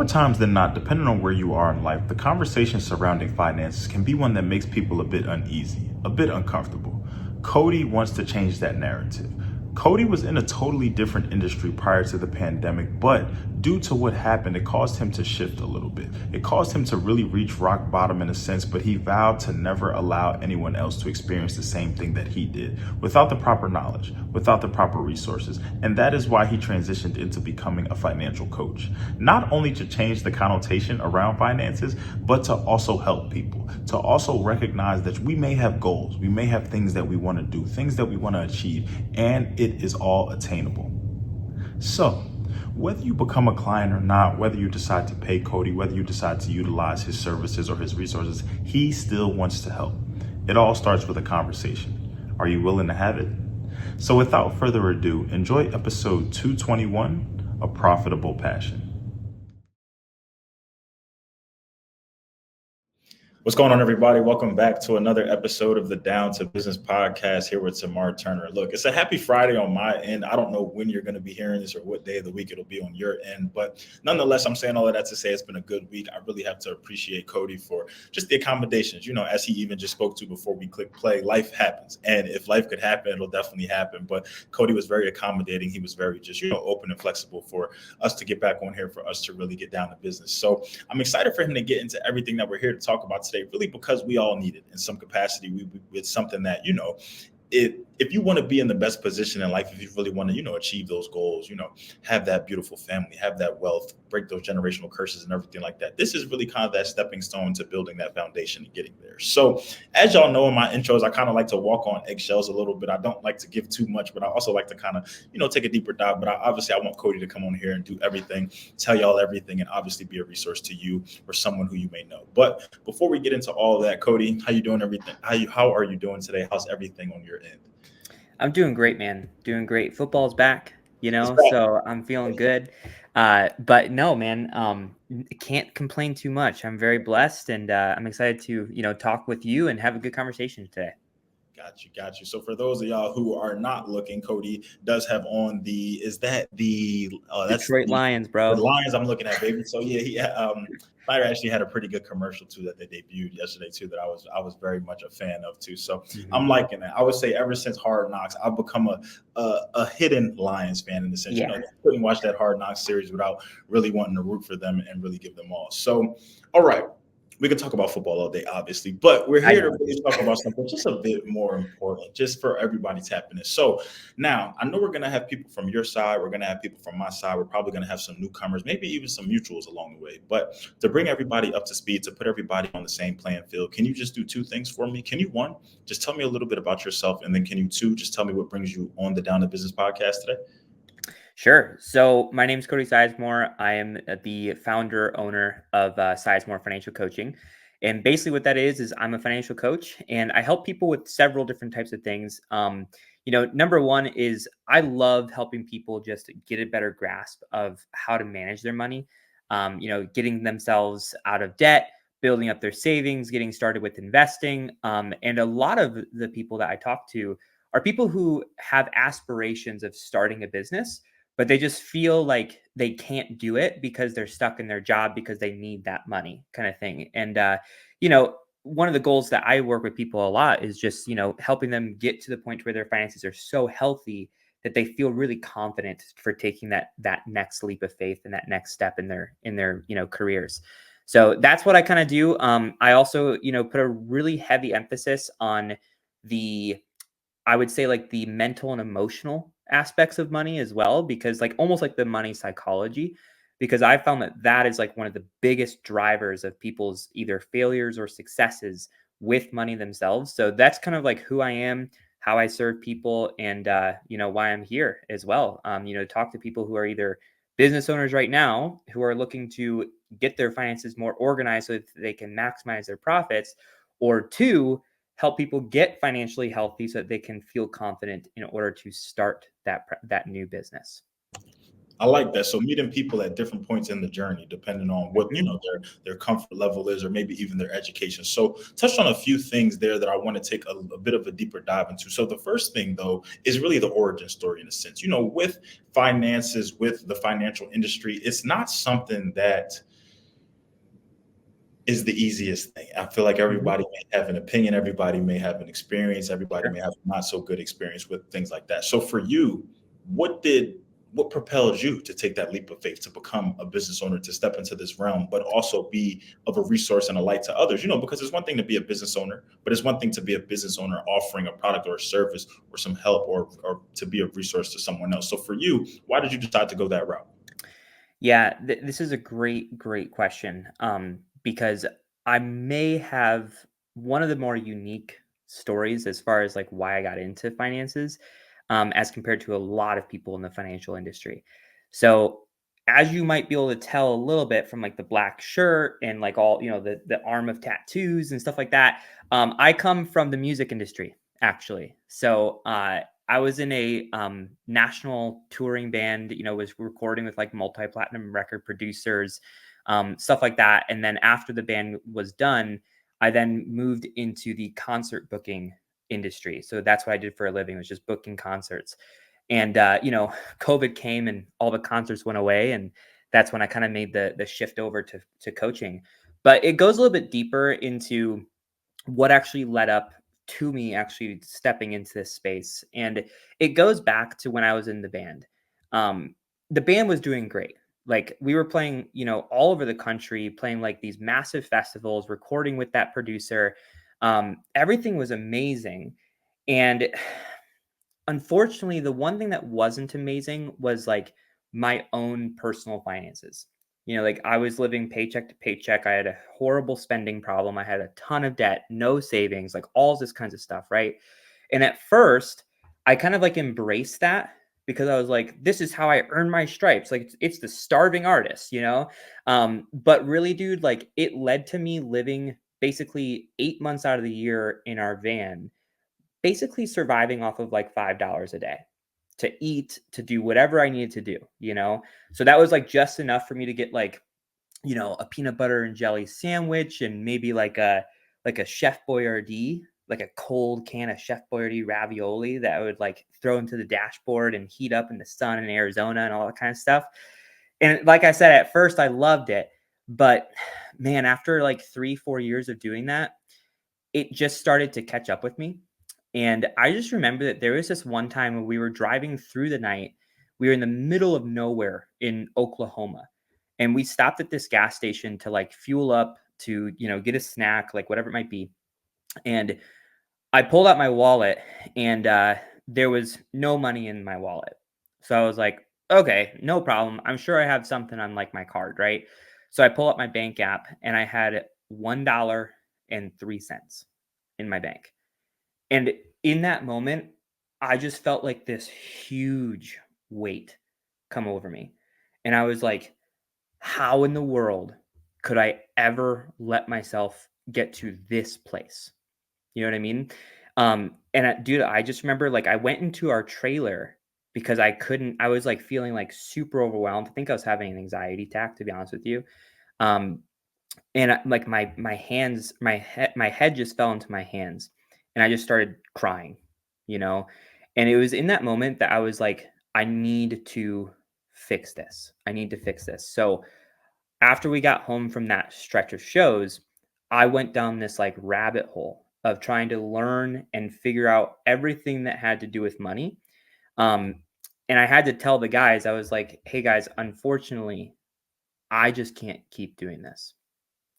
more times than not, depending on where you are in life, the conversation surrounding finances can be one that makes people a bit uneasy, a bit uncomfortable. Cody wants to change that narrative. Cody was in a totally different industry prior to the pandemic, but due to what happened, it caused him to shift a little bit. It caused him to really reach rock bottom in a sense, but he vowed to never allow anyone else to experience the same thing that he did without the proper knowledge, without the proper resources. And that is why he transitioned into becoming a financial coach. Not only to change the connotation around finances, but to also help people, to also recognize that we may have goals, we may have things that we want to do, things that we want to achieve, and it is all attainable. So, whether you become a client or not, whether you decide to pay Cody, whether you decide to utilize his services or his resources, he still wants to help. It all starts with a conversation. Are you willing to have it? So without further ado, enjoy episode 221 of Profitable Passion. What's going on, everybody? Welcome back to another episode of the Down to Business podcast here with Tamar Turner. Look, it's a happy Friday on my end. I don't know when you're going to be hearing this or what day of the week it'll be on your end, but nonetheless, I'm saying all of that to say it's been a good week. I really have to appreciate Cody for just the accommodations. You know, as he even just spoke to before we click play, life happens. And if life could happen, it'll definitely happen. But Cody was very accommodating. He was very just, open and flexible for us to get back on here, for us to really get down to business. So I'm excited for him to get into everything that we're here to talk about today, really because we all need it in some capacity. It's something that, if you want to be in the best position in life, if you really want to, achieve those goals, have that beautiful family, have that wealth, break those generational curses and everything like that. This is really kind of that stepping stone to building that foundation and getting there. So as y'all know in my intros, I kind of like to walk on eggshells a little bit. I don't like to give too much, but I also like to kind of, take a deeper dive. But I want Cody to come on here and do everything, tell y'all everything, and obviously be a resource to you or someone who you may know. But before we get into all of that, Cody, how you doing? Everything? How are you doing today? How's everything on your end? I'm doing great, man. Doing great. Football's back, so I'm feeling good. But no, man, can't complain too much. I'm very blessed, and I'm excited to, talk with you and have a good conversation today. Got you. So for those of y'all who are not looking, Cody does have on that's Detroit Lions, bro. The Lions I'm looking at, baby. So yeah, Fire actually had a pretty good commercial too that they debuted yesterday too that I was very much a fan of too. So I'm liking that. I would say ever since Hard Knocks, I've become a hidden Lions fan in the sense, I couldn't watch that Hard Knocks series without really wanting to root for them and really give them all. So, all right. We can talk about football all day, obviously, but we're here to really talk about something just a bit more important, just for everybody tapping in. So now I know we're going to have people from your side. We're going to have people from my side. We're probably going to have some newcomers, maybe even some mutuals along the way. But to bring everybody up to speed, to put everybody on the same playing field, can you just do two things for me? Can you, one, just tell me a little bit about yourself? And then can you, two, just tell me what brings you on the Down to Business podcast today? Sure. So my name is Cody Sizemore. I am the founder, owner of Sizemore Financial Coaching. And basically what that is I'm a financial coach and I help people with several different types of things. Number one is I love helping people just get a better grasp of how to manage their money, getting themselves out of debt, building up their savings, getting started with investing. And a lot of the people that I talk to are people who have aspirations of starting a business, but they just feel like they can't do it because they're stuck in their job because they need that money kind of thing. And, one of the goals that I work with people a lot is just, helping them get to the point where their finances are so healthy that they feel really confident for taking that next leap of faith and that next step in their careers. So that's what I kind of do. I also, put a really heavy emphasis on I would say like the mental and emotional aspects of money as well, because like almost like the money psychology, because I found that is like one of the biggest drivers of people's either failures or successes with money themselves. So that's kind of like who I am, how I serve people, and why I'm here as well. Talk to people who are either business owners right now who are looking to get their finances more organized so that they can maximize their profits, or two, help people get financially healthy so that they can feel confident in order to start that new business. I like that. So meeting people at different points in the journey, depending on what their comfort level is, or maybe even their education. So touched on a few things there that I want to take a bit of a deeper dive into. So the first thing, though, is really the origin story in a sense. With finances, with the financial industry, it's not something that is the easiest thing. I feel like Mhm. everybody may have an opinion, everybody may have an experience, everybody Sure. may have not so good experience with things like that. So for you, what did what propelled you to take that leap of faith to become a business owner, to step into this realm, but also be of a resource and a light to others? Because it's one thing to be a business owner, but it's one thing to be a business owner offering a product or a service or some help, or to be a resource to someone else. So for you, why did you decide to go that route? Yeah, this is a great question. Because I may have one of the more unique stories as far as like why I got into finances, as compared to a lot of people in the financial industry. So, as you might be able to tell a little bit from like the black shirt and like all the arm of tattoos and stuff like that, I come from the music industry actually. So, I was in a national touring band, was recording with like multi platinum record producers, stuff like that. And then after the band was done, I then moved into the concert booking industry. So that's what I did for a living, was just booking concerts. And, COVID came and all the concerts went away. And that's when I kind of made the shift over to coaching. But it goes a little bit deeper into what actually led up to me actually stepping into this space. And it goes back to when I was in the band. Um, the band was doing great. Like we were playing, all over the country, playing like these massive festivals, recording with that producer. Everything was amazing. And unfortunately, the one thing that wasn't amazing was like my own personal finances. Like I was living paycheck to paycheck. I had a horrible spending problem. I had a ton of debt, no savings, like all this kinds of stuff, right? And at first, I kind of like embraced that because I was like, this is how I earn my stripes. Like it's the starving artist. But really, dude, like it led to me living basically 8 months out of the year in our van, basically surviving off of like $5 a day to eat, to do whatever I needed to do. So that was like just enough for me to get like, a peanut butter and jelly sandwich and maybe like a Chef Boyardee, like a cold can of Chef Boyardee ravioli that I would like throw into the dashboard and heat up in the sun in Arizona and all that kind of stuff. And like I said, at first I loved it, but man, after like 3, 4 years of doing that, it just started to catch up with me. And I just remember that there was this one time when we were driving through the night. We were in the middle of nowhere in Oklahoma. And we stopped at this gas station to like fuel up, to, get a snack, like whatever it might be. And I pulled out my wallet, and there was no money in my wallet. So I was like, okay, no problem. I'm sure I have something on like my card, right? So I pull up my bank app and I had $1.03 in my bank. And in that moment, I just felt like this huge weight come over me. And I was like, how in the world could I ever let myself get to this place? You know what I mean? Dude, I just remember like I went into our trailer because I was like feeling like super overwhelmed. I think I was having an anxiety attack, to be honest with you. Um, like my hands, my head just fell into my hands, and I just started crying, you know. And it was in that moment that I was like, I need to fix this. I need to fix this. So after we got home from that stretch of shows, I went down this like rabbit hole of trying to learn and figure out everything that had to do with money. Um, and I had to tell the guys, I was like, hey guys, unfortunately, I just can't keep doing this.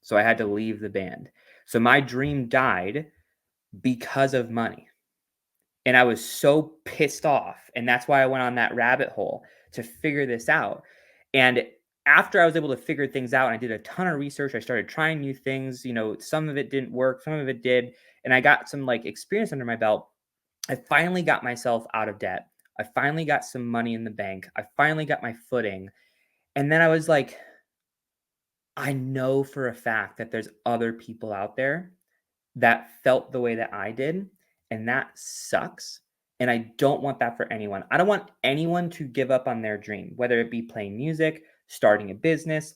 So I had to leave the band. So my dream died because of money. And I was so pissed off. And that's why I went on that rabbit hole to figure this out. And after I was able to figure things out and I did a ton of research, I started trying new things. Some of it didn't work, some of it did. And I got some like experience under my belt. I finally got myself out of debt. I finally got some money in the bank. I finally got my footing. And then I was like, I know for a fact that there's other people out there that felt the way that I did, and that sucks. And I don't want that for anyone. I don't want anyone to give up on their dream, whether it be playing music, starting a business,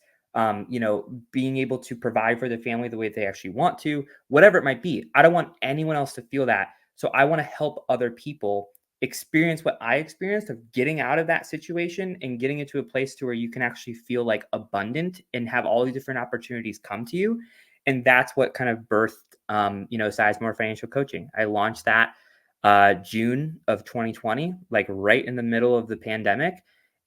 being able to provide for the family the way they actually want to, whatever it might be. I don't want anyone else to feel that. So I want to help other people experience what I experienced of getting out of that situation and getting into a place to where you can actually feel like abundant and have all these different opportunities come to you. And that's what kind of birthed, Sizemore Financial Coaching. I launched that June of 2020, like right in the middle of the pandemic,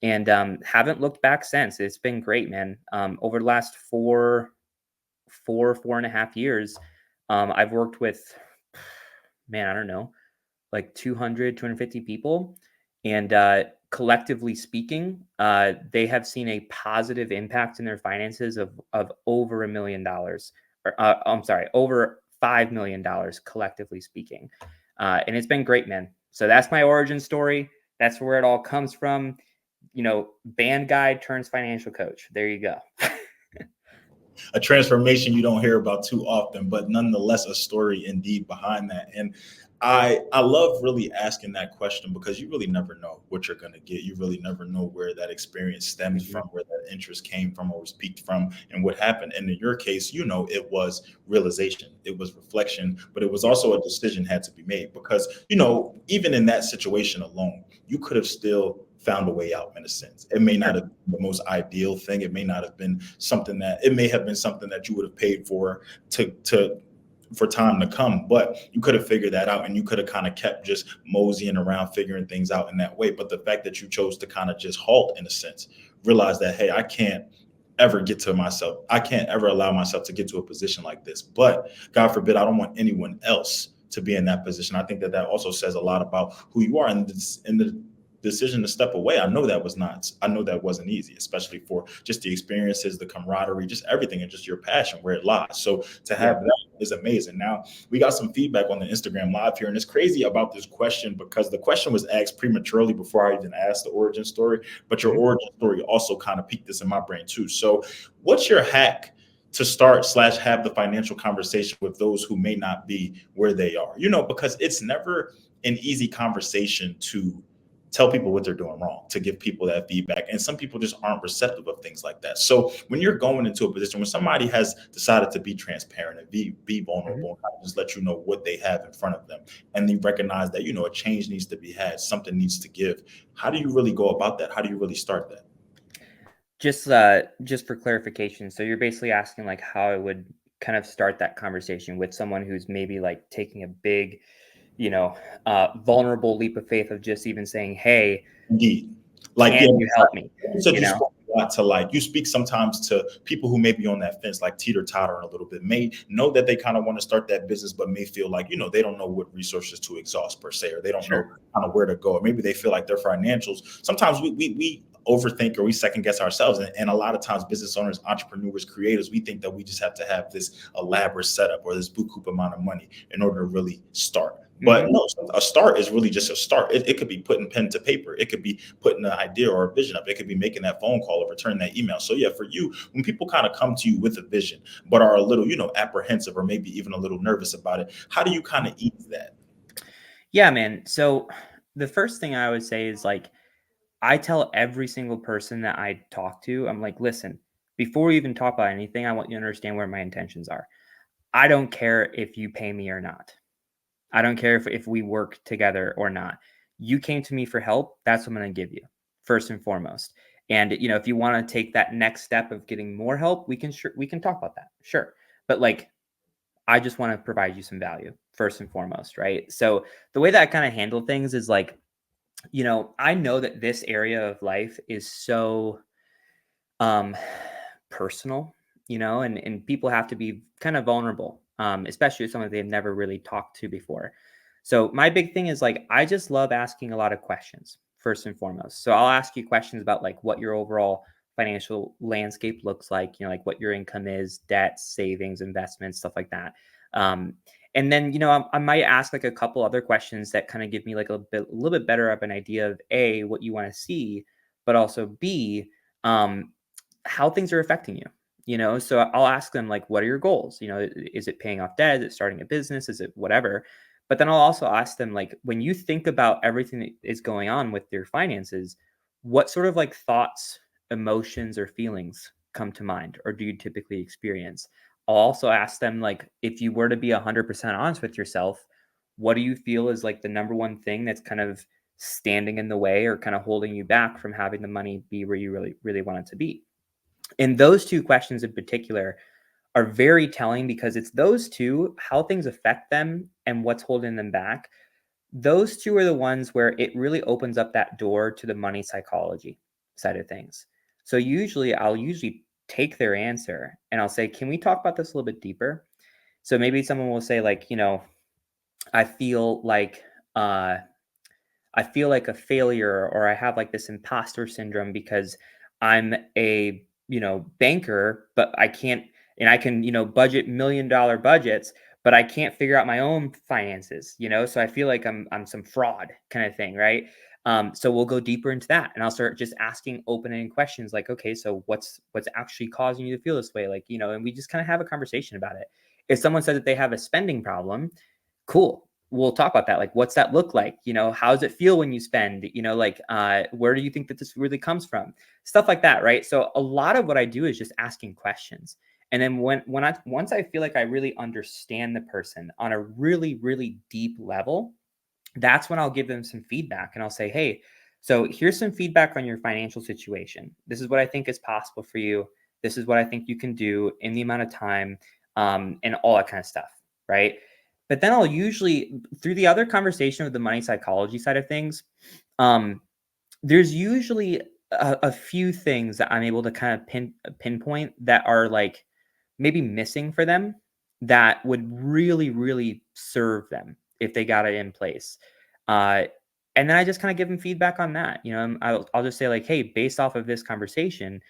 and haven't looked back since. It's been great, man. Over the last four and a half years, I've worked with, man, I don't know, like 250 people. And collectively speaking, they have seen a positive impact in their finances of over $1 million, or I'm sorry, over $5 million collectively speaking. And it's been great, man. So that's my origin story. That's where it all comes from. Band guy turns financial coach. There you go. A transformation you don't hear about too often, but nonetheless a story indeed behind that. And I love really asking that question because you really never know what you're going to get. You really never know where that experience stems from, where that interest came from or was peaked from, and what happened. And in your case, it was realization, it was reflection, but it was also a decision had to be made because, even in that situation alone, you could have still found a way out in a sense. It may not have been the most ideal thing. It may not have been something that you would have paid for for time to come, but you could have figured that out and you could have kind of kept just moseying around, figuring things out in that way. But the fact that you chose to kind of just halt in a sense, realize that, hey, I can't ever allow myself to get to a position like this. But God forbid, I don't want anyone else to be in that position. I think that also says a lot about who you are and the decision to step away. I know that wasn't easy, especially for just the experiences, the camaraderie, just everything, and just your passion where it lies. So to have that is amazing. Now we got some feedback on the Instagram live here, and it's crazy about this question because the question was asked prematurely before I even asked the origin story, but your origin story also kind of piqued this in my brain too. So what's your hack to start / have the financial conversation with those who may not be where they are? Because it's never an easy conversation to tell people what they're doing wrong, to give people that feedback. And some people just aren't receptive of things like that. So when you're going into a position when somebody has decided to be transparent and be vulnerable, and just let you know what they have in front of them, and they recognize that, a change needs to be had, something needs to give. How do you really go about that? How do you really start that? Just for clarification, so you're basically asking like how I would kind of start that conversation with someone who's maybe like taking a big, vulnerable leap of faith of just even saying, "Hey, Indeed. can you help me?" You said you spoke a lot to you speak sometimes to people who may be on that fence, like teeter-tottering a little bit, may know that they kind of want to start that business, but may feel like, they don't know what resources to exhaust per se, or they don't know kind of where to go. Or maybe they feel like their financials. Sometimes we overthink or we second guess ourselves. And a lot of times business owners, entrepreneurs, creators, we think that we just have to have this elaborate setup or this buku amount of money in order to really start. But no, a start is really just a start. It could be putting pen to paper. It could be putting an idea or a vision up. It could be making that phone call or returning that email. So yeah, for you, when people kind of come to you with a vision, but are a little, apprehensive or maybe even a little nervous about it, how do you kind of ease that? Yeah, man. So the first thing I would say is like, I tell every single person that I talk to, I'm like, listen, before we even talk about anything, I want you to understand where my intentions are. I don't care if you pay me or not. I don't care if we work together or not. You came to me for help. That's what I'm going to give you first and foremost. And, if you want to take that next step of getting more help, we can talk about that. Sure. But like, I just want to provide you some value first and foremost. Right. So the way that I kind of handle things is like, I know that this area of life is so personal, and people have to be kind of vulnerable, especially with someone they've never really talked to before. So my big thing is like, I just love asking a lot of questions first and foremost. So I'll ask you questions about like what your overall financial landscape looks like, like what your income is, debt, savings, investments, stuff like that. And then, I might ask like a couple other questions that kind of give me like a little bit better of an idea of A, what you want to see, but also B, how things are affecting you. So I'll ask them like, what are your goals? Is it paying off debt? Is it starting a business? Is it whatever? But then I'll also ask them like, when you think about everything that is going on with your finances, what sort of like thoughts, emotions, or feelings come to mind, or do you typically experience? I'll also ask them like, if you were to be 100% honest with yourself, what do you feel is like the number one thing that's kind of standing in the way or kind of holding you back from having the money be where you really, really want it to be? And those two questions in particular are very telling, because it's those two, how things affect them and what's holding them back. Those two are the ones where it really opens up that door to the money psychology side of things. So I'll usually take their answer and I'll say, can we talk about this a little bit deeper? So maybe someone will say, like, I feel like uh I feel like a failure, or I have like this imposter syndrome because I'm a, banker, but I can't, and I can, budget $1 million budgets, but I can't figure out my own finances, So I feel like I'm some fraud kind of thing, right? So we'll go deeper into that, and I'll start just asking open-ended questions like, okay, so what's actually causing you to feel this way? Like, and we just kind of have a conversation about it. If someone said that they have a spending problem, cool, we'll talk about that. Like, what's that look like? How does it feel when you spend? Like, where do you think that this really comes from? Stuff like that, right? So a lot of what I do is just asking questions. And then once I feel like I really understand the person on a really, really deep level, that's when I'll give them some feedback, and I'll say, hey, so here's some feedback on your financial situation. This is what I think is possible for you. This is what I think you can do in the amount of time, and all that kind of stuff, right? But then I'll usually, through the other conversation of the money psychology side of things, um, there's usually a few things that I'm able to kind of pinpoint that are like maybe missing for them, that would really, really serve them if they got it in place. Uh, and then I just kind of give them feedback on that. I'll just say, like, hey, based off of this conversation,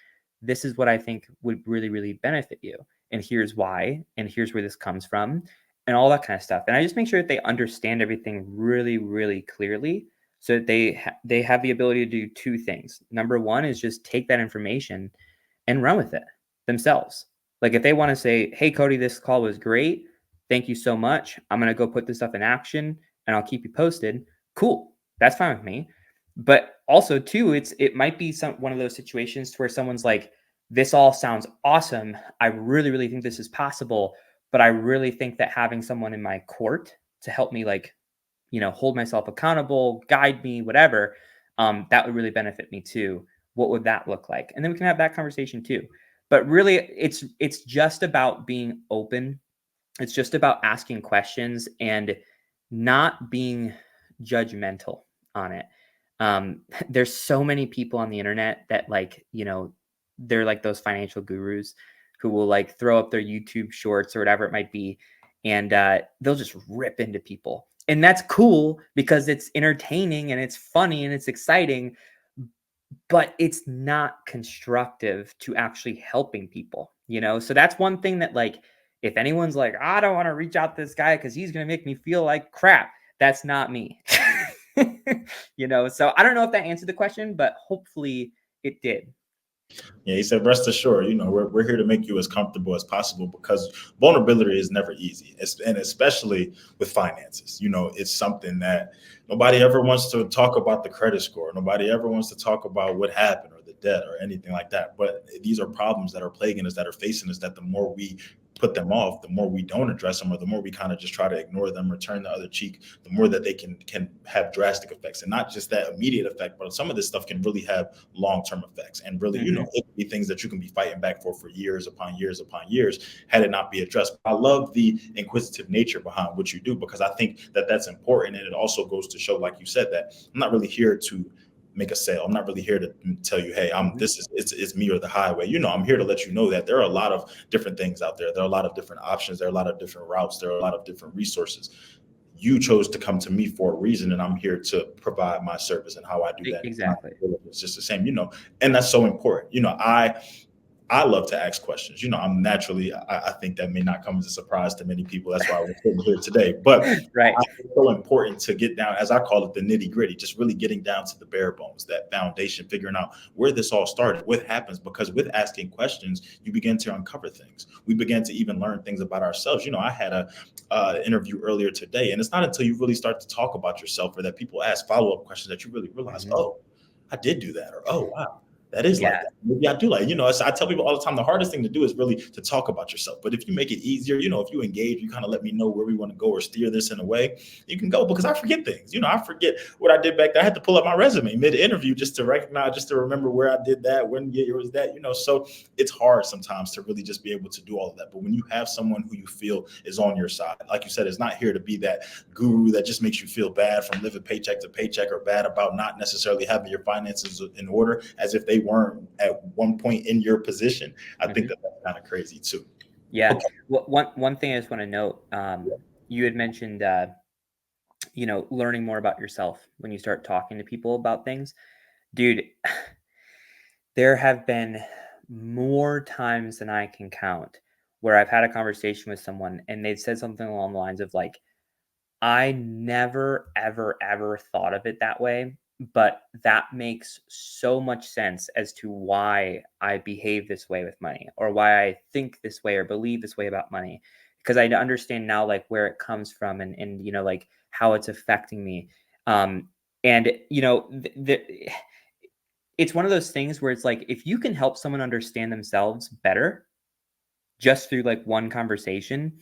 this is what I think would really, really benefit you. And here's why. And here's where this comes from, and all that kind of stuff. And I just make sure that they understand everything really, really clearly, so that they have the ability to do two things. Number one is just take that information and run with it themselves. Like, if they want to say, hey, Cody, this call was great. Thank you so much. I'm going to go put this stuff in action and I'll keep you posted. Cool. That's fine with me. But also, too, it might be one of those situations to where someone's like, this all sounds awesome. I really, really think this is possible. But I really think that having someone in my court to help me, like, hold myself accountable, guide me, whatever, that would really benefit me too. What would that look like? And then we can have that conversation too. But really, it's just about being open. It's just about asking questions and not being judgmental on it. There's so many people on the internet that, like, they're like those financial gurus who will like throw up their YouTube shorts or whatever it might be, and they'll just rip into people. And that's cool because it's entertaining and it's funny and it's exciting, but it's not constructive to actually helping people, So that's one thing that, like, if anyone's like, I don't want to reach out to this guy because he's going to make me feel like crap, that's not me. So I don't know if that answered the question, but hopefully it did. Yeah, he said, rest assured, we're here to make you as comfortable as possible, because vulnerability is never easy. And especially with finances, it's something that nobody ever wants to talk about, the credit score. Nobody ever wants to talk about what happened or the debt or anything like that. But these are problems that are plaguing us, that are facing us, that the more we put them off, the more we don't address them, or the more we kind of just try to ignore them or turn the other cheek, the more that they can have drastic effects. And not just that immediate effect, but some of this stuff can really have long-term effects, and really, it can be things that you can be fighting back for years upon years upon years, had it not be addressed. I love the inquisitive nature behind what you do, because I think that that's important. And it also goes to show, like you said, that I'm not really here to make a sale. I'm not really here to tell you, hey, it's me or the highway. I'm here to let you know that there are a lot of different things out there. There are a lot of different options. There are a lot of different routes. There are a lot of different resources. You chose to come to me for a reason, and I'm here to provide my service. And how I do that, Exactly. it's just the same, and that's so important. I love to ask questions. I'm naturally, I think that may not come as a surprise to many people. That's why we're sitting here today. But Right. It's so important to get down, as I call it, the nitty gritty, just really getting down to the bare bones, that foundation, figuring out where this all started, what happens. Because with asking questions, you begin to uncover things. We begin to even learn things about ourselves. I had a interview earlier today, and it's not until you really start to talk about yourself, or that people ask follow-up questions, that you really realize, oh, I did do that, or oh, wow, that is like Yeah. that. Maybe I do like, I tell people all the time, the hardest thing to do is really to talk about yourself. But if you make it easier, if you engage, you kind of let me know where we want to go or steer this in a way, you can go, because I forget things. I forget what I did back there. I had to pull up my resume mid-interview just to recognize, just to remember where I did that, when year was that, so it's hard sometimes to really just be able to do all of that. But when you have someone who you feel is on your side, like you said, is not here to be that guru that just makes you feel bad from living paycheck to paycheck, or bad about not necessarily having your finances in order as if they weren't at one point in your position. I think that's kind of crazy too. Yeah. Okay. Well, one thing I just want to note, you had mentioned, learning more about yourself when you start talking to people about things. Dude, there have been more times than I can count where I've had a conversation with someone and they've said something along the lines of like, I never, ever, ever thought of it that way, but that makes so much sense as to why I behave this way with money, or why I think this way or believe this way about money. Because I understand now, like, where it comes from, and like how it's affecting me. And it's one of those things where it's like, if you can help someone understand themselves better just through like one conversation,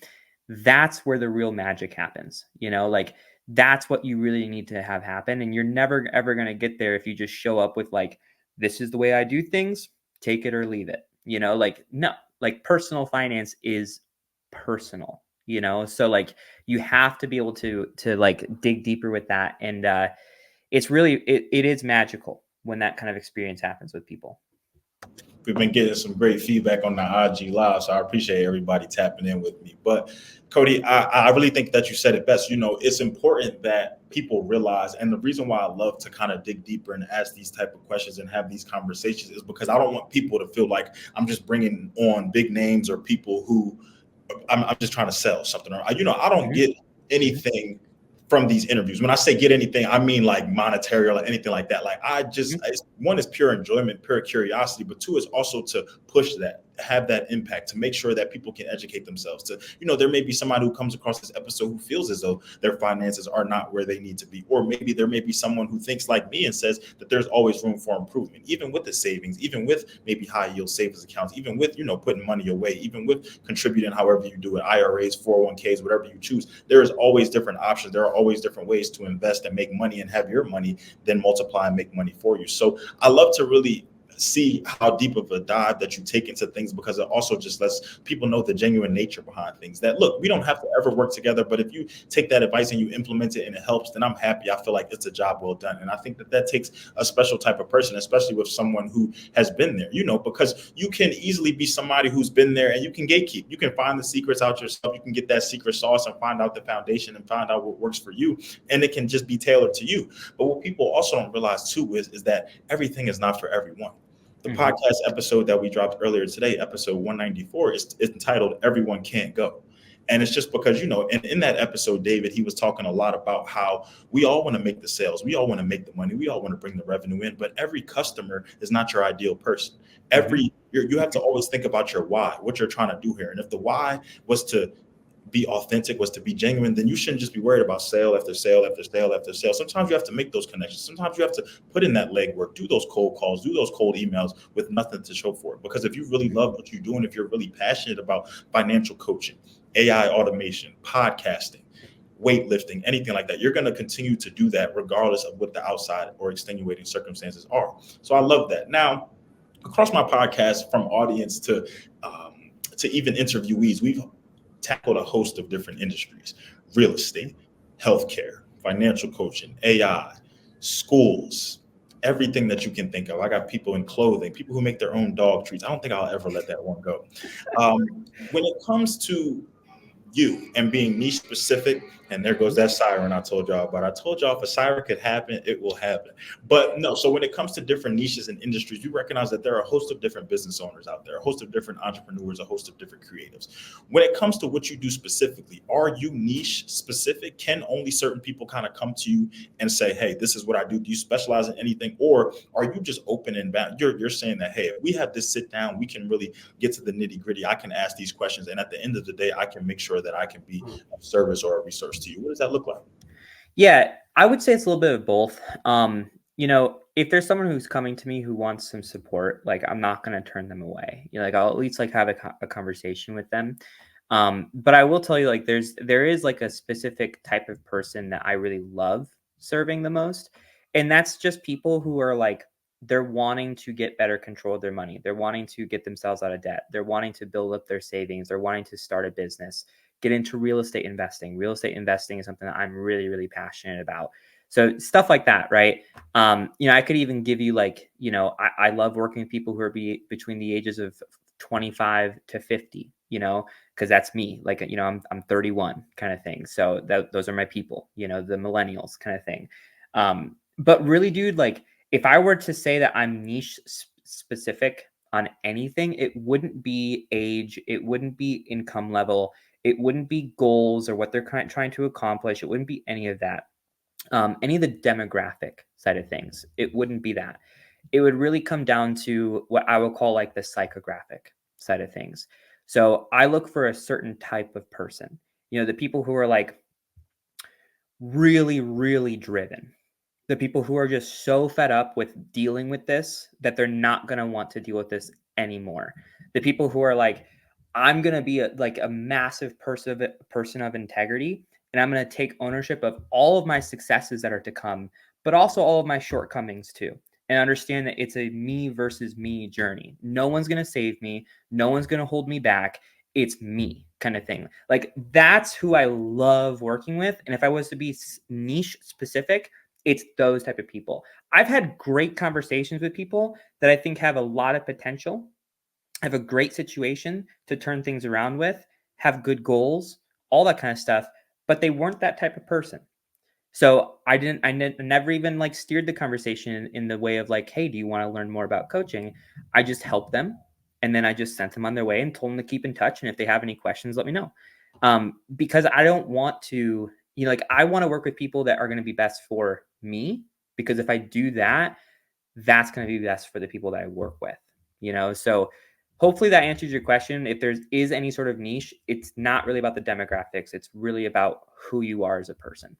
that's where the real magic happens. Like, that's what you really need to have happen. And you're never ever going to get there if you just show up with like, this is the way I do things, take it or leave it. Like, no, like personal finance is personal, so like you have to be able to like dig deeper with that. And it's really, it is magical when that kind of experience happens with people. We've been getting some great feedback on the IG Live, so I appreciate everybody tapping in with me. But Cody, I really think that you said it best. It's important that people realize, and the reason why I love to kind of dig deeper and ask these type of questions and have these conversations is because I don't want people to feel like I'm just bringing on big names or people who I'm just trying to sell something. Or, I don't get anything from these interviews. When I say get anything, I mean like monetary or like anything like that. Like one is pure enjoyment, pure curiosity, but two is also to push that, have that impact, to make sure that people can educate themselves. There may be somebody who comes across this episode who feels as though their finances are not where they need to be. Or maybe there may be someone who thinks like me and says that there's always room for improvement, even with the savings, even with maybe high yield savings accounts, even with, putting money away, even with contributing however you do it, IRAs, 401ks, whatever you choose. There is always different options. There are always different ways to invest and make money and have your money then multiply and make money for you. So I love to really see how deep of a dive that you take into things, because it also just lets people know the genuine nature behind things. That, look, we don't have to ever work together, but if you take that advice and you implement it and it helps, then I'm happy. I feel like it's a job well done. And I think that takes a special type of person, especially with someone who has been there, because you can easily be somebody who's been there and you can gatekeep. You can find the secrets out yourself. You can get that secret sauce and find out the foundation and find out what works for you. And it can just be tailored to you. But what people also don't realize too is that everything is not for everyone. The podcast episode that we dropped earlier today, episode 194, is entitled Everyone Can't Go. And it's just because, and in that episode, David, he was talking a lot about how we all want to make the sales. We all want to make the money. We all want to bring the revenue in. But every customer is not your ideal person. You have to always think about your why, what you're trying to do here. And if the why was to be authentic, was to be genuine, then you shouldn't just be worried about sale after sale after sale after sale. Sometimes you have to make those connections. Sometimes you have to put in that legwork, do those cold calls, do those cold emails with nothing to show for it. Because if you really love what you do, and if you're really passionate about financial coaching, AI automation, podcasting, weightlifting, anything like that, you're going to continue to do that regardless of what the outside or extenuating circumstances are. So I love that. Now, across my podcast, from audience to even interviewees, we've tackled a host of different industries: real estate, healthcare, financial coaching, AI, schools, everything that you can think of. I got people in clothing, people who make their own dog treats. I don't think I'll ever let that one go. When it comes to you and being niche specific, and there goes that siren I told y'all about. I told y'all if a siren could happen, it will happen. But no, so when it comes to different niches and industries, you recognize that there are a host of different business owners out there, a host of different entrepreneurs, a host of different creatives. When it comes to what you do specifically, are you niche specific? Can only certain people kind of come to you and say, hey, this is what I do? Do you specialize in anything? Or are you just open and bound? You're saying that, hey, if we have this sit down, we can really get to the nitty gritty. I can ask these questions. And at the end of the day, I can make sure that I can be of service or a resource to you. What does that look like? Yeah, I would say it's a little bit of both. if there's someone who's coming to me who wants some support, like I'm not going to turn them away. Like I'll at least like have a conversation with them. But I will tell you, like there is like a specific type of person that I really love serving the most, and that's just people who are like they're wanting to get better control of their money. They're wanting to get themselves out of debt. They're wanting to build up their savings. They're wanting to start a business, get into real estate investing. Real estate investing is something that I'm really, really passionate about. So stuff like that, right? I could even give you like, I love working with people who are between the ages of 25 to 50, because that's me. Like, I'm 31 kind of thing. So those are my people, the millennials kind of thing. But really, dude, like if I were to say that I'm niche specific on anything, it wouldn't be age, it wouldn't be income level, it wouldn't be goals or what they're trying to accomplish. It wouldn't be any of that. Any of the demographic side of things, it wouldn't be that. It would really come down to what I would call like the psychographic side of things. So I look for a certain type of person, the people who are like really, really driven, the people who are just so fed up with dealing with this that they're not going to want to deal with this anymore. The people who are like, I'm going to be a massive person of integrity, and I'm going to take ownership of all of my successes that are to come, but also all of my shortcomings too. And understand that it's a me versus me journey. No one's going to save me. No one's going to hold me back. It's me kind of thing. Like that's who I love working with. And if I was to be niche specific, it's those type of people. I've had great conversations with people that I think have a lot of potential, have a great situation to turn things around with, have good goals, all that kind of stuff, but they weren't that type of person. So I never even like steered the conversation in the way of like, hey, do you want to learn more about coaching? I just helped them. And then I just sent them on their way and told them to keep in touch. And if they have any questions, let me know. Because I don't want to, like I want to work with people that are going to be best for me. Because if I do that, that's going to be best for the people that I work with, So hopefully that answers your question. If there is any sort of niche, it's not really about the demographics. It's really about who you are as a person.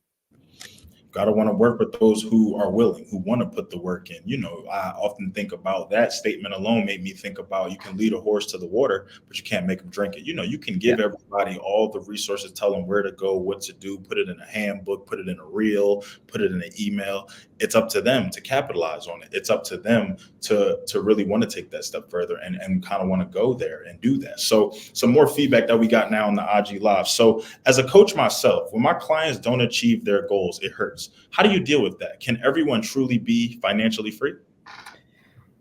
Got to want to work with those who are willing, who want to put the work in. I often think about that statement alone made me think about you can lead a horse to the water, but you can't make them drink it. You can give everybody all the resources, tell them where to go, what to do, put it in a handbook, put it in a reel, put it in an email. It's up to them to capitalize on it. It's up to them to really want to take that step further and kind of want to go there and do that. So some more feedback that we got now on the IG Live. So as a coach myself, when my clients don't achieve their goals, it hurts. How do you deal with that? Can everyone truly be financially free?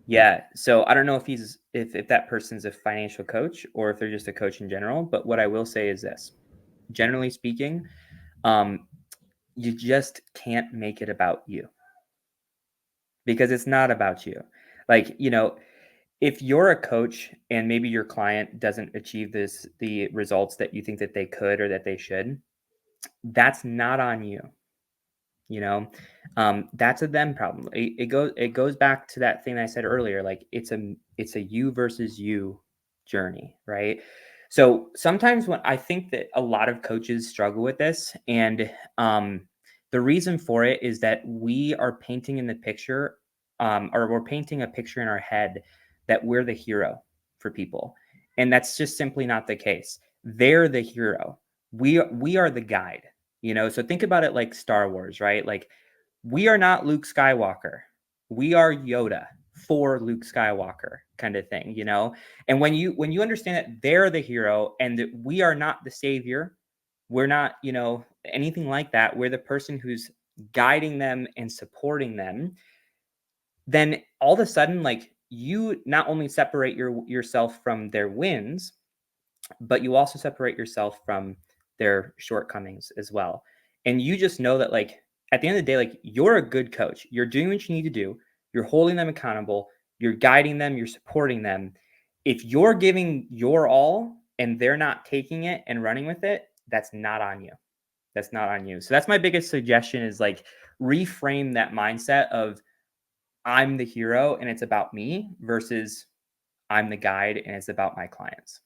Yeah. So I don't know if that person's a financial coach or if they're just a coach in general, but what I will say is this. Generally speaking, you just can't make it about you because it's not about you. Like, if you're a coach and maybe your client doesn't achieve the results that you think that they could or that they should, that's not on you. That's a them problem. It goes back to that thing that I said earlier. Like it's a you versus you journey, right? So sometimes when I think that a lot of coaches struggle with this, and the reason for it is that we are painting in the picture, or we're painting a picture in our head that we're the hero for people, and that's just simply not the case. They're the hero. We are the guide. So think about it like Star Wars, right? Like we are not Luke Skywalker. We are Yoda for Luke Skywalker kind of thing, And when you understand that they're the hero and that we are not the savior, we're not, anything like that. We're the person who's guiding them and supporting them. Then all of a sudden, like you not only separate yourself from their wins, but you also separate yourself from their shortcomings as well. And you just know that like at the end of the day, like you're a good coach. You're doing what you need to do. You're holding them accountable. You're guiding them. You're supporting them. If you're giving your all and they're not taking it and running with it, that's not on you. That's not on you. So that's my biggest suggestion is like reframe that mindset of I'm the hero and it's about me versus I'm the guide and it's about my clients.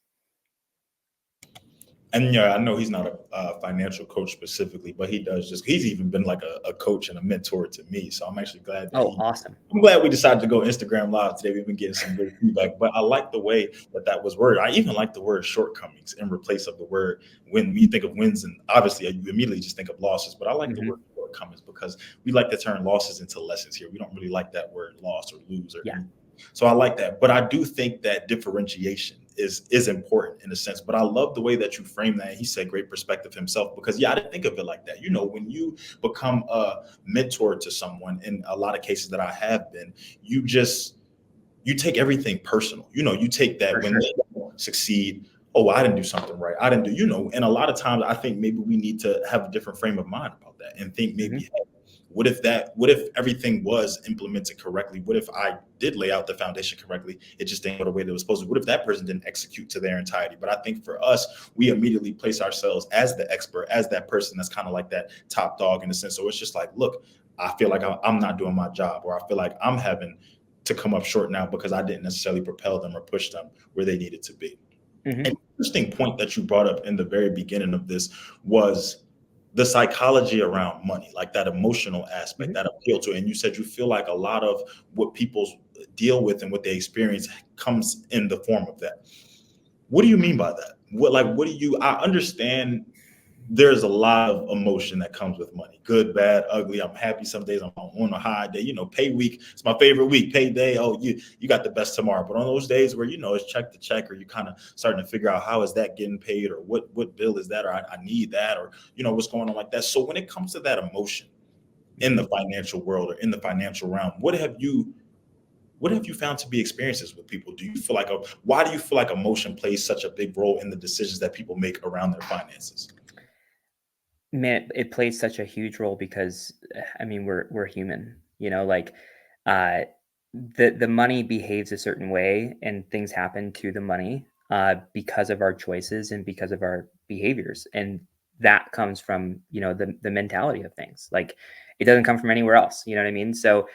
And yeah, I know he's not a financial coach specifically, but he's even been like a coach and a mentor to me. So I'm actually glad that Oh, awesome. I'm glad we decided to go Instagram live today. We've been getting some good feedback, but I like the way that was worded. I even like the word shortcomings in replace of the word when you think of wins, and obviously you immediately just think of losses, but I like the word shortcomings because we like to turn losses into lessons here. We don't really like that word loss or lose or anything. So I like that. But I do think that differentiation is important in a sense. But I love the way that you frame that. He said great perspective himself because I didn't think of it like that. When you become a mentor to someone, in a lot of cases that I have been, you take everything personal. You take that when they don't succeed. Oh, I didn't do something right. I didn't do, and a lot of times I think maybe we need to have a different frame of mind about that and think maybe, hey, what if everything was implemented correctly? What if I did lay out the foundation correctly? It just didn't go the way that it was supposed to. What if that person didn't execute to their entirety? But I think for us, we immediately place ourselves as the expert, as that person that's kind of like that top dog in a sense. So it's just like, look, I feel like I'm not doing my job, or I feel like I'm having to come up short now because I didn't necessarily propel them or push them where they needed to be. An interesting point that you brought up in the very beginning of this was the psychology around money, like that emotional aspect, that appeal to it. And you said you feel like a lot of what people deal with and what they experience comes in the form of that. What do you mean by that? I understand there's a lot of emotion that comes with money. Good, bad, ugly. I'm happy some days. I'm on a high day. Pay week. It's my favorite week. Payday. Oh, you got the best tomorrow. But on those days where it's check to check, or you kind of starting to figure out how is that getting paid, or what bill is that, or I need that, or what's going on like that. So when it comes to that emotion in the financial world or in the financial realm, what have you found to be experiences with people? Why do you feel like emotion plays such a big role in the decisions that people make around their finances? Man, it plays such a huge role because I mean we're human, like uh the money behaves a certain way and things happen to the money because of our choices and because of our behaviors. And that comes from, the mentality of things. Like it doesn't come from anywhere else, you know what I mean? So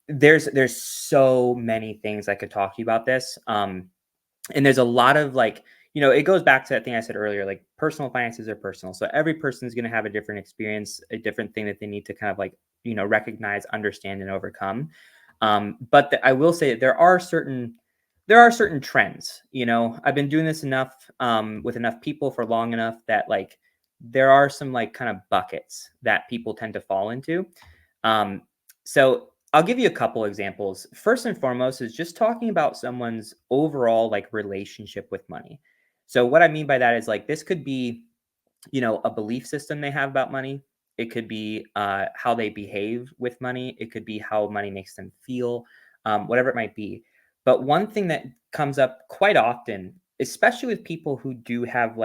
there's so many things I could talk to you about this. And there's a lot of it goes back to that thing I said earlier, like personal finances are personal. So every person is going to have a different experience, a different thing that they need to kind of recognize, understand, and overcome. But I will say that there are certain trends. I've been doing this enough with enough people for long enough that there are some kind of buckets that people tend to fall into. So I'll give you a couple examples. First and foremost is just talking about someone's overall relationship with money. So what I mean by that is this could be, a belief system they have about money. It could be how they behave with money. It could be how money makes them feel, whatever it might be. But one thing that comes up quite often, especially with people who do have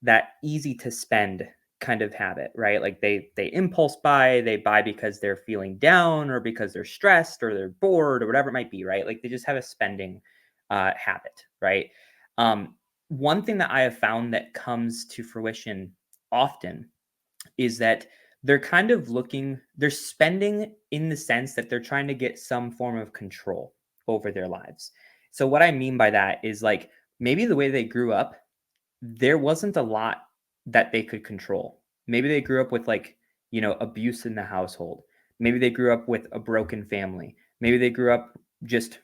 that easy to spend kind of habit, right? Like they impulse buy, they buy because they're feeling down or because they're stressed or they're bored or whatever it might be, right? Like they just have a spending habit, right? One thing that I have found that comes to fruition often is that they're spending in the sense that they're trying to get some form of control over their lives. So what I mean by that is maybe the way they grew up, there wasn't a lot that they could control. Maybe they grew up with abuse in the household. Maybe they grew up with a broken family. Maybe they grew up just,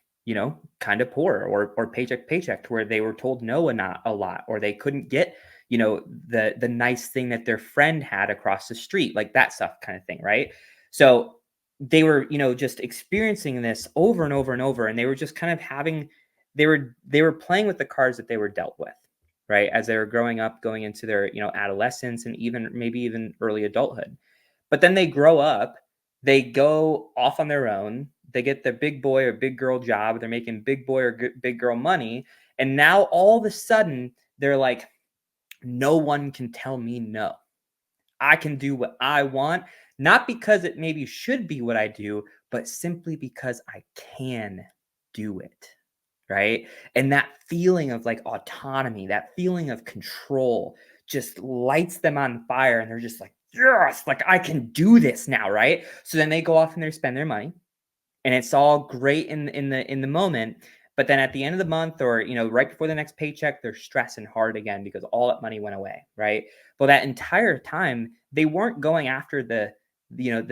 kind of poor or paycheck paycheck to where they were told no and not a lot, or they couldn't get, the nice thing that their friend had across the street, like that stuff kind of thing, right? So they were, just experiencing this over and over and over, and they were just kind of they were playing with the cards that they were dealt with, right? As they were growing up, going into their, adolescence and maybe even early adulthood. But then they grow up, they go off on their own, they get their big boy or big girl job, they're making big boy or big girl money. And now all of a sudden they're like, no one can tell me no. I can do what I want, not because it maybe should be what I do, but simply because I can do it. Right. And that feeling of autonomy, that feeling of control just lights them on fire. And they're just like, yes, I can do this now. Right. So then they go off and they spend their money, and it's all great in the moment. But then at the end of the month, or, right before the next paycheck, they're stressing hard again because all that money went away, right? Well, that entire time, they weren't going after the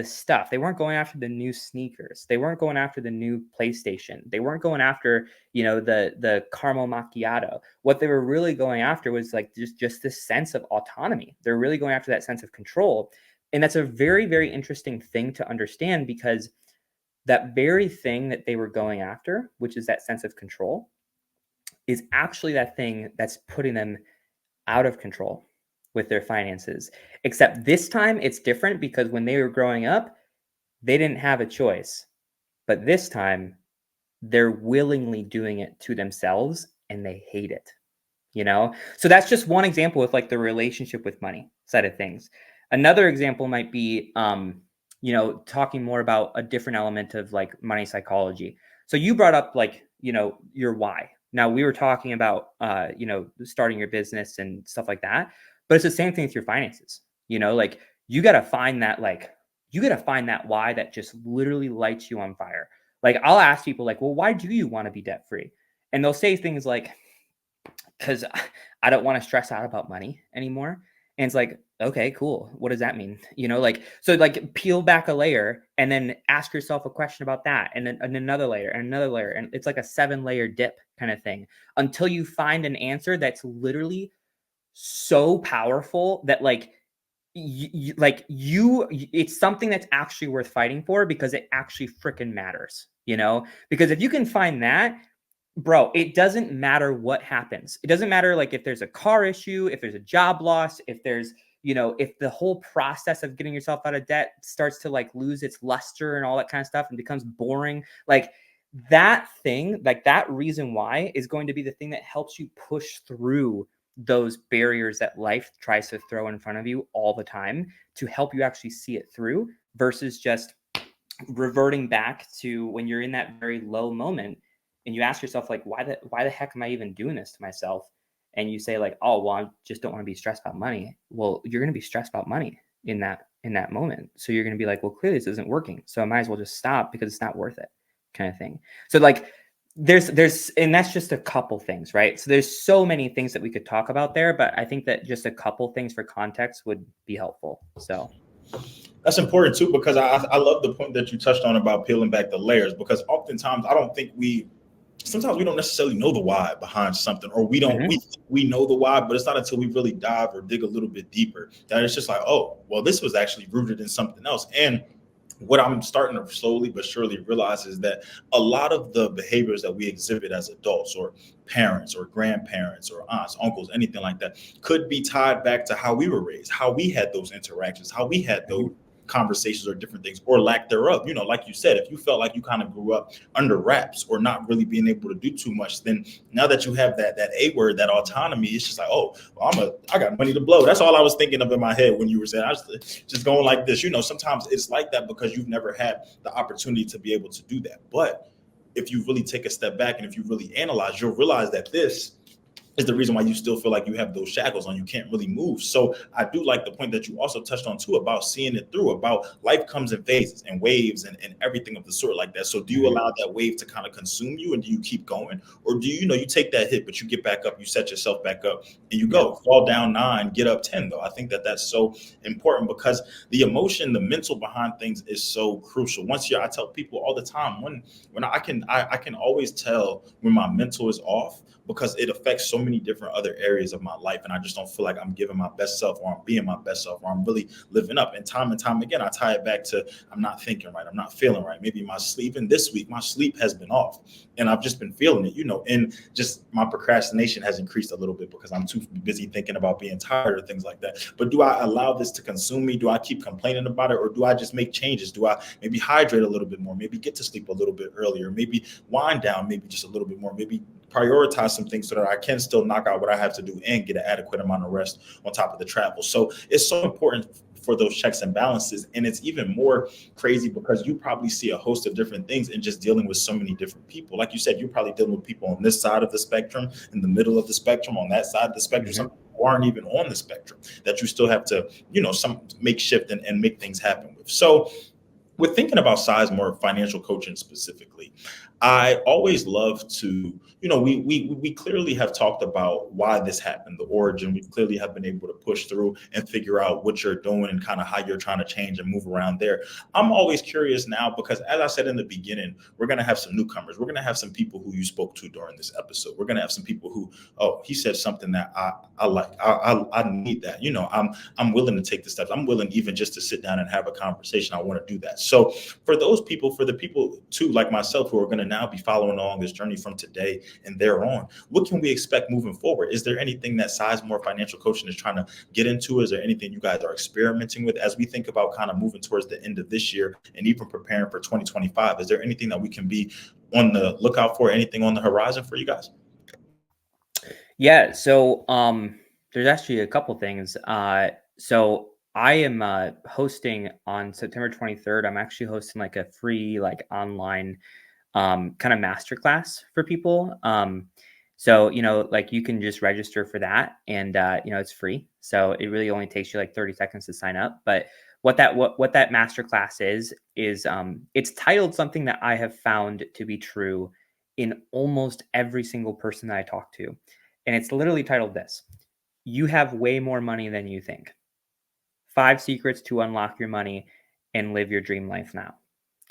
stuff. They weren't going after the new sneakers. They weren't going after the new PlayStation. They weren't going after, the caramel macchiato. What they were really going after was like just this sense of autonomy. They're really going after that sense of control. And that's a very, very interesting thing to understand, because that very thing that they were going after, which is that sense of control, is actually that thing that's putting them out of control with their finances. Except this time it's different, because when they were growing up, they didn't have a choice. But this time, they're willingly doing it to themselves and they hate it. So that's just one example with like the relationship with money side of things. Another example might be talking more about a different element of like money psychology. So you brought up like your why. Now, we were talking about starting your business and stuff like that, but it's the same thing with your finances. Like you got to find that why that just literally lights you on fire. Like I'll ask people like, well, why do you want to be debt free? And they'll say things like, because I don't want to stress out about money anymore. And it's like, okay, cool. What does that mean? So like peel back a layer and then ask yourself a question about that. And then another layer and another layer. And it's like a 7-layer dip kind of thing until you find an answer that's literally so powerful that like, it's something that's actually worth fighting for, because it actually freaking matters, because if you can find that, bro, it doesn't matter what happens. It doesn't matter like if there's a car issue, if there's a job loss, if there's, if the whole process of getting yourself out of debt starts to like lose its luster and all that kind of stuff and becomes boring. Like that thing, like that reason why is going to be the thing that helps you push through those barriers that life tries to throw in front of you all the time to help you actually see it through, versus just reverting back to when you're in that very low moment and you ask yourself like, why the heck am I even doing this to myself? And you say like, oh, well, I just don't want to be stressed about money. Well, you're going to be stressed about money in that moment. So you're going to be like, well, clearly this isn't working. So I might as well just stop because it's not worth it, kind of thing. So like there's, and that's just a couple things, right? So there's so many things that we could talk about there, but I think that just a couple things for context would be helpful. So that's important too, because I love the point that you touched on about peeling back the layers, because oftentimes I don't think sometimes we don't necessarily know the why behind something, or we don't, we know the why, but it's not until we really dive or dig a little bit deeper that it's just like, oh, well, this was actually rooted in something else. And what I'm starting to slowly but surely realize is that a lot of the behaviors that we exhibit as adults or parents or grandparents or aunts, uncles, anything like that could be tied back to how we were raised, how we had those interactions, how we had those conversations or different things, or lack thereof. Like you said, if you felt like you kind of grew up under wraps or not really being able to do too much, then now that you have that A word, that autonomy, it's just like, oh, well, I got money to blow. That's all I was thinking of in my head when you were saying, I was just going like this. Sometimes it's like that because you've never had the opportunity to be able to do that. But if you really take a step back and if you really analyze, you'll realize that this is the reason why you still feel like you have those shackles on. You can't really move. So I do like the point that you also touched on too, about seeing it through, about life comes in phases and waves and everything of the sort like that. So do you allow that wave to kind of consume you, and do you keep going? Or do you take that hit, but you get back up, you set yourself back up and you go, fall down 9, get up 10 though. I think that that's so important, because the emotion, the mental behind things is so crucial. I tell people all the time, when I can always tell when my mental is off, because it affects so many different other areas of my life. And I just don't feel like I'm giving my best self, or I'm being my best self, or I'm really living up. And time again, I tie it back to, I'm not thinking right. I'm not feeling right. Maybe my sleep, and this week, my sleep has been off and I've just been feeling it, and just my procrastination has increased a little bit because I'm too busy thinking about being tired or things like that. But do I allow this to consume me? Do I keep complaining about it? Or do I just make changes? Do I maybe hydrate a little bit more, maybe get to sleep a little bit earlier, maybe wind down, maybe just a little bit more, maybe prioritize some things so that I can still knock out what I have to do and get an adequate amount of rest on top of the travel. So it's so important for those checks and balances. And it's even more crazy because you probably see a host of different things and just dealing with so many different people. Like you said, you're probably dealing with people on this side of the spectrum, in the middle of the spectrum, on that side of the spectrum. Some people aren't even on the spectrum that you still have to, some make shift and make things happen with. So we're thinking about Sizemore Financial Coaching specifically. I always love to, we clearly have talked about why this happened, the origin. We clearly have been able to push through and figure out what you're doing and kind of how you're trying to change and move around there. I'm always curious now because, as I said in the beginning, we're going to have some newcomers. We're going to have some people who you spoke to during this episode. We're going to have some people who, oh, he said something that I like. I need that. I'm willing to take the steps. I'm willing even just to sit down and have a conversation. I want to do that. So for those people, for the people too, like myself, who are going to now be following along this journey from today and thereon, what can we expect moving forward? Is there anything that Sizemore Financial Coaching is trying to get into? Is there anything you guys are experimenting with as we think about kind of moving towards the end of this year and even preparing for 2025? Is there anything that we can be on the lookout for? Anything on the horizon for you guys? Yeah. So there's actually a couple things. So I am hosting on September 23rd. I'm actually hosting like a free online kind of masterclass for people. So, like you can just register for that and, it's free. So it really only takes you like 30 seconds to sign up. But what that masterclass is it's titled something that I have found to be true in almost every single person that I talk to. And it's literally titled this: you have way more money than you think. 5 secrets to unlock your money and live your dream life now,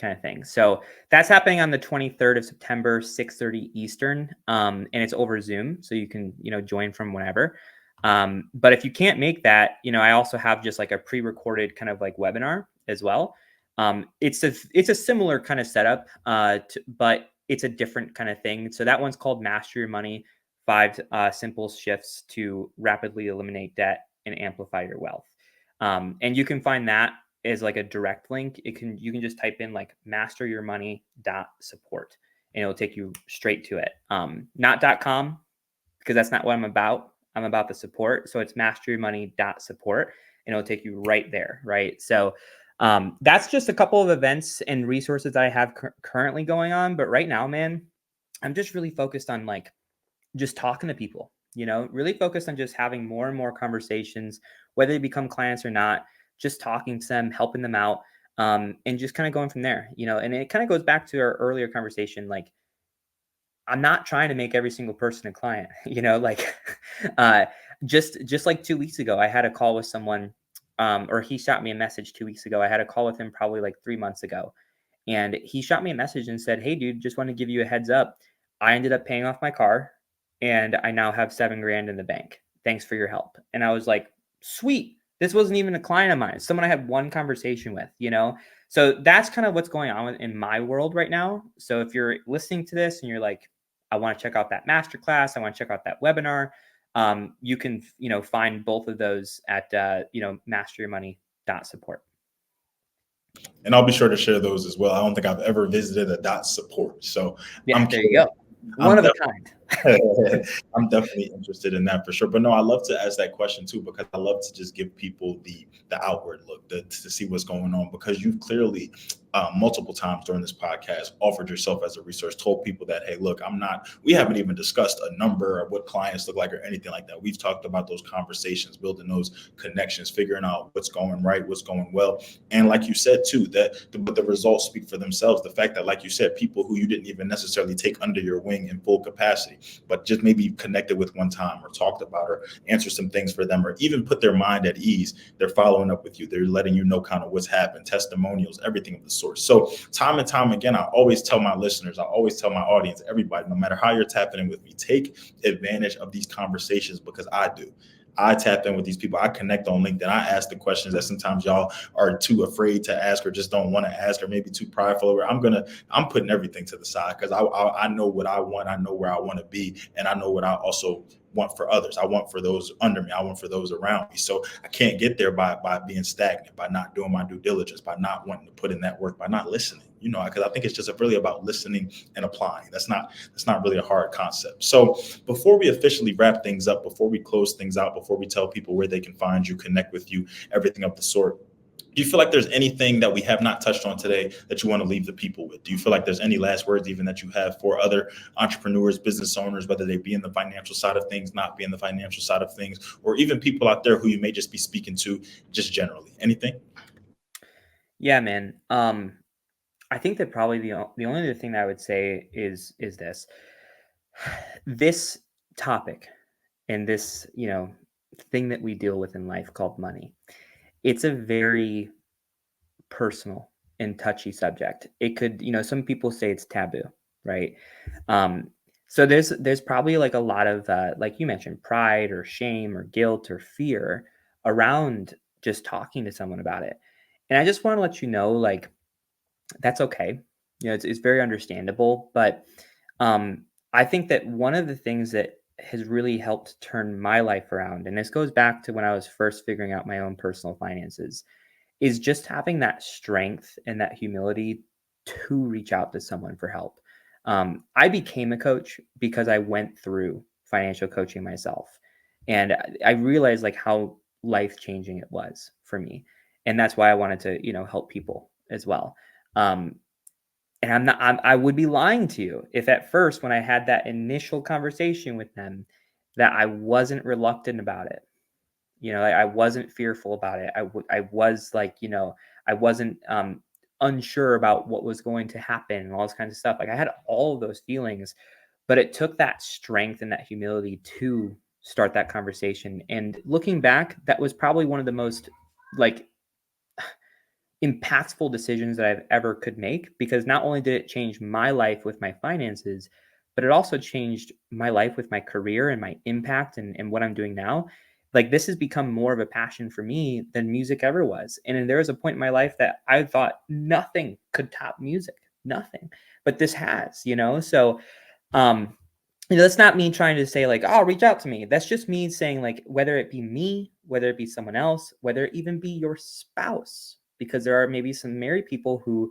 kind of thing. So that's happening on the 23rd of September, 6:30 Eastern. And it's over Zoom. So you can, join from whenever. But if you can't make that, I also have just like a pre-recorded kind of like webinar as well. It's a similar kind of setup, but it's a different kind of thing. So that one's called Master Your Money: 5 Simple Shifts to Rapidly Eliminate Debt and Amplify Your Wealth. And you can find that as like a direct link. You can just type in like masteryourmoney.support and it'll take you straight to it. Not .com, because that's not what I'm about. I'm about the support. So it's masteryourmoney.support and it'll take you right there. Right. So that's just a couple of events and resources that I have currently going on. But right now, man, I'm just really focused on like just talking to people, really focused on just having more and more conversations, whether they become clients or not, just talking to them, helping them out, and just kind of going from there, and it kind of goes back to our earlier conversation. Like, I'm not trying to make every single person a client, like, just like 2 weeks ago, I had a call with someone, or he shot me a message 2 weeks ago. I had a call with him probably like 3 months ago. And he shot me a message and said, "Hey dude, just want to give you a heads up. I ended up paying off my car and I now have $7,000 in the bank. Thanks for your help." And I was like, sweet. This wasn't even a client of mine. It's someone I had one conversation with, So that's kind of what's going on in my world right now. So if you're listening to this and you're like, I want to check out that masterclass, I want to check out that webinar, you can, find both of those at, masteryourmoney.support. And I'll be sure to share those as well. I don't think I've ever visited a .support. So yeah, there you go. One of a kind. I'm definitely interested in that for sure. But no, I love to ask that question too, because I love to just give people the outward look to see what's going on, because you've clearly multiple times during this podcast offered yourself as a resource, told people that, hey, look, we haven't even discussed a number of what clients look like or anything like that. We've talked about those conversations, building those connections, figuring out what's going right, what's going well. And like you said too, that the results speak for themselves. The fact that, like you said, people who you didn't even necessarily take under your wing in full capacity, but just maybe connected with one time or talked about or answered some things for them or even put their mind at ease, they're following up with you. They're letting you know kind of what's happened, testimonials, everything of the sort. So time and time again, I always tell my listeners, I always tell my audience, everybody, no matter how you're tapping in with me, take advantage of these conversations, because I do. I tap in with these people. I connect on LinkedIn. I ask the questions that sometimes y'all are too afraid to ask or just don't want to ask or maybe too prideful over. I'm putting everything to the side because I know what I want. I know where I want to be. And I know what I also want for others. I want for those under me. I want for those around me. So I can't get there by being stagnant, by not doing my due diligence, by not wanting to put in that work, by not listening, because I think it's just really about listening and applying. That's not really a hard concept. So before we officially wrap things up, before we close things out, before we tell people where they can find you, connect with you, everything of the sort, do you feel like there's anything that we have not touched on today that you want to leave the people with? Do you feel like there's any last words even that you have for other entrepreneurs, business owners, whether they be in the financial side of things, not be in the financial side of things, or even people out there who you may just be speaking to just generally? Anything? Yeah, man. I think that probably the only other thing that I would say is this. This topic and this, thing that we deal with in life called money. It's a very personal and touchy subject. It could, some people say it's taboo, right? Um, so there's probably like a lot of like you mentioned, pride or shame or guilt or fear around just talking to someone about it. And I just want to let you know, like, that's okay. It's very understandable. But um, I think that one of the things that has really helped turn my life around, and this goes back to when I was first figuring out my own personal finances, is just having that strength and that humility to reach out to someone for help. I became a coach because I went through financial coaching myself, and I realized like how life changing it was for me, and that's why I wanted to help people as well. Um, and I would be lying to you if at first when I had that initial conversation with them that I wasn't reluctant about it. I wasn't fearful about it. I was like, I wasn't unsure about what was going to happen and all this kinds of stuff. Like I had all of those feelings, but it took that strength and that humility to start that conversation. And looking back, that was probably one of the most like impactful decisions that I've ever could make, because not only did it change my life with my finances, but it also changed my life with my career and my impact and what I'm doing now. Like this has become more of a passion for me than music ever was. And then there was a point in my life that I thought nothing could top music, nothing. But this has, So um that's not me trying to say like, oh, reach out to me. That's just me saying like, whether it be me, whether it be someone else, whether it even be your spouse, because there are maybe some married people who,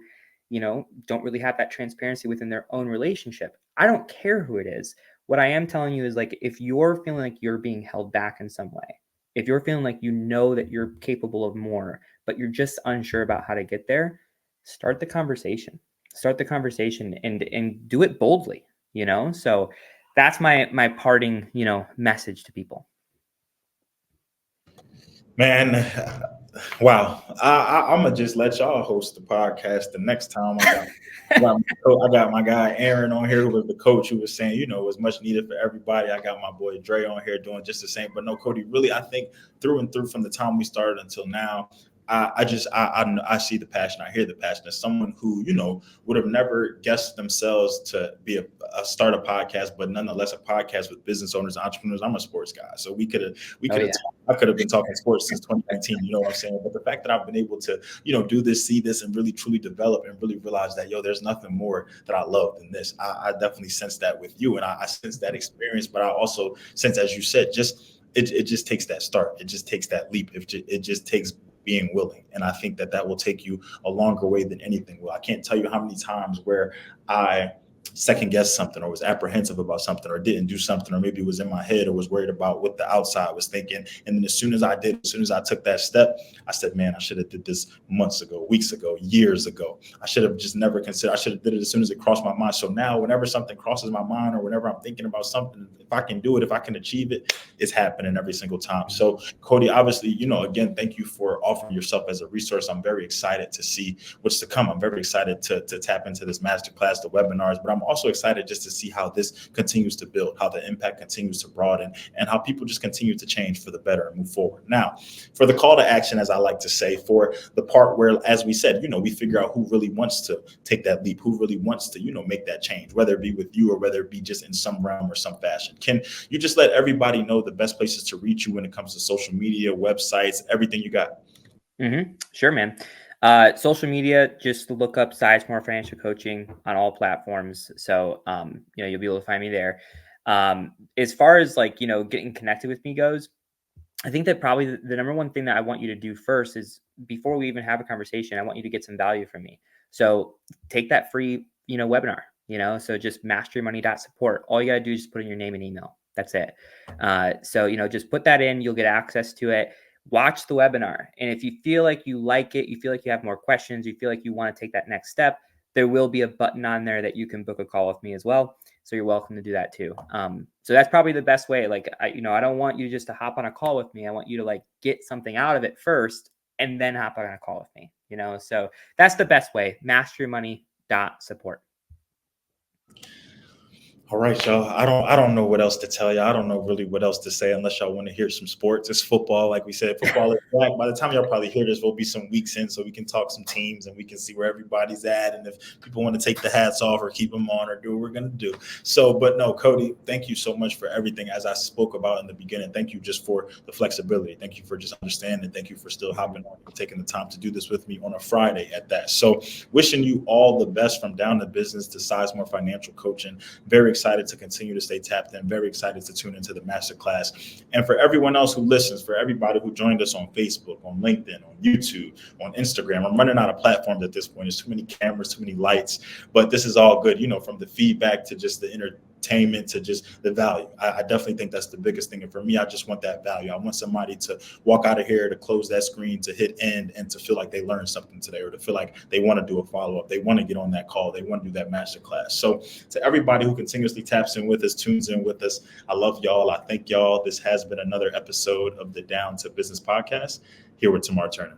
don't really have that transparency within their own relationship. I don't care who it is. What I am telling you is like, if you're feeling like you're being held back in some way, if you're feeling like that you're capable of more, but you're just unsure about how to get there, start the conversation. Start the conversation and do it boldly, So that's my parting, message to people. Man, wow. I'm gonna just let y'all host the podcast the next time. I got my guy Aaron on here, who was the coach, who was saying, it was much needed for everybody. I got my boy Dre on here doing just the same. But no, Cody, really, I think through and through from the time we started until now, I see the passion. I hear the passion. As someone who would have never guessed themselves to be a start a podcast, but nonetheless a podcast with business owners, entrepreneurs. I'm a sports guy, so we Oh could have yeah. I could have been talking sports since 2019. You know what I'm saying? But the fact that I've been able to do this, see this, and really truly develop and really realize that there's nothing more that I love than this. I definitely sense that with you, and I sense that experience. But I also sense, as you said, it just takes that start. It just takes that leap. It just takes being willing. And I think that will take you a longer way than anything will. I can't tell you how many times where I second guessed something or was apprehensive about something or didn't do something, or maybe it was in my head or was worried about what the outside was thinking. And then as soon as I took that step, I said, man, I should have did this months ago, weeks ago, years ago. I should have just never considered. I should have did it as soon as it crossed my mind. So now whenever something crosses my mind or whenever I'm thinking about something, if I can do it, if I can achieve it, it's happening every single time. So Cody, obviously, again, thank you for offering yourself as a resource. I'm very excited to see what's to come. I'm very excited to tap into this masterclass, the webinars, but I'm also excited just to see how this continues to build, how the impact continues to broaden, and how people just continue to change for the better and move forward. Now, for the call to action, as I like to say, for the part where, as we said, we figure out who really wants to take that leap, who really wants to, make that change, whether it be with you or whether it be just in some realm or some fashion. Can you just let everybody know the best places to reach you when it comes to social media, websites, everything you got? Sure, man. Social media, just look up Sizemore Financial Coaching on all platforms. So, you'll be able to find me there. As far as like, getting connected with me goes, I think that probably the number one thing that I want you to do first is, before we even have a conversation, I want you to get some value from me. So take that free, webinar, so just masteryourmoney.support. All you got to do is just put in your name and email. That's it. So, just put that in, you'll get access to it. Watch the webinar. And if you feel like you like it, you feel like you have more questions, you feel like you want to take that next step, there will be a button on there that you can book a call with me as well. So you're welcome to do that too. So that's probably the best way. Like, I don't want you just to hop on a call with me. I want you to like get something out of it first and then hop on a call with me, So that's the best way. Masteryourmoney.support. business.support. All right, y'all. I don't know what else to tell you. I don't know really what else to say unless y'all want to hear some sports. It's football, like we said. Football is back. By the time y'all probably hear this, we'll be some weeks in, so we can talk some teams and we can see where everybody's at, and if people want to take the hats off or keep them on or do what we're gonna do. So, but no, Cody, thank you so much for everything. As I spoke about in the beginning, thank you just for the flexibility. Thank you for just understanding. Thank you for still hopping on and taking the time to do this with me on a Friday at that. So, wishing you all the best from Down to Business to Sizemore Financial Coaching. Very excited to continue to stay tapped in, very excited to tune into the masterclass. And for everyone else who listens, for everybody who joined us on Facebook, on LinkedIn, on YouTube, on Instagram, I'm running out of platforms at this point. There's too many cameras, too many lights, but this is all good, from the feedback to just the entertainment to just the value. I definitely think that's the biggest thing. And for me, I just want that value. I want somebody to walk out of here, to close that screen, to hit end, and to feel like they learned something today, or to feel like they want to do a follow-up. They want to get on that call. They want to do that masterclass. So to everybody who continuously taps in with us, tunes in with us, I love y'all. I thank y'all. This has been another episode of the Down to Business podcast here with Tamar Turner.